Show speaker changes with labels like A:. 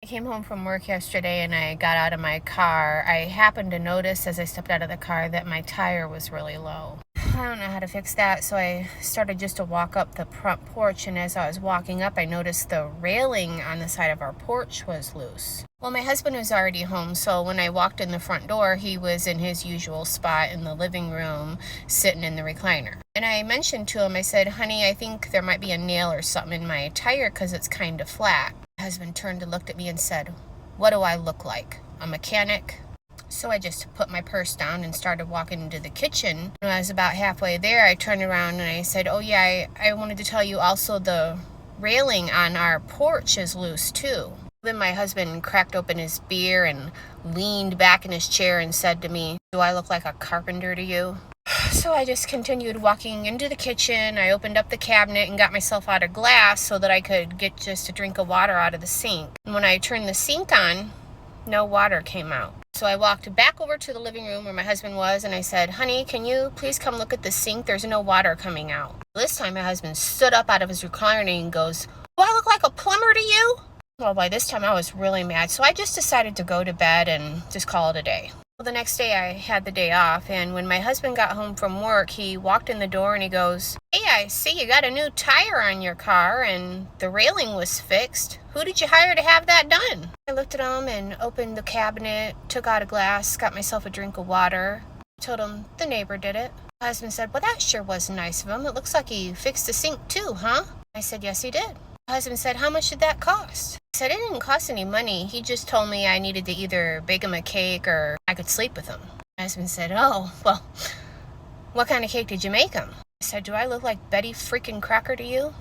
A: Came home from work yesterday and I got out of my car. I happened to notice as I stepped out of the car that my tire was really low. I don't know how to fix that, so I started just to walk up the front porch, and as I was walking up, I noticed the railing on the side of our porch was loose. Well, my husband was already home, so when I walked in the front door, he was in his usual spot in the living room, sitting in the recliner. And I mentioned to him, I said, honey, I think there might be a nail or something in my tire because it's kind of flat. My husband turned and looked at me and said, what do I look like? A mechanic? So I just put my purse down and started walking into the kitchen. When I was about halfway there, I turned around and I said, oh yeah, I wanted to tell you also the railing on our porch is loose too. Then my husband cracked open his beer and leaned back in his chair and said to me, do I look like a carpenter to you? So I just continued walking into the kitchen. I opened up the cabinet and got myself out a glass so that I could get just a drink of water out of the sink. And when I turned the sink on, no water came out. So I walked back over to the living room where my husband was and I said, honey, can you please come look at the sink? There's no water coming out. This time my husband stood up out of his recliner and goes, do I look like a plumber to you? Well, by this time I was really mad, so I just decided to go to bed and just call it a day. Well, the next day I had the day off, and when my husband got home from work, he walked in the door and he goes, hey, I see you got a new tire on your car and the railing was fixed. Who did you hire to have that done? I looked at him and opened the cabinet, took out a glass, got myself a drink of water. I told him the neighbor did it. My husband said, well, that sure was nice of him. It looks like he fixed the sink too, huh? I said, yes, he did. My husband said, how much did that cost? I said, it didn't cost any money. He just told me I needed to either bake him a cake or I could sleep with him. My husband said, oh, well, what kind of cake did you make him? I said, do I look like Betty freaking Crocker to you?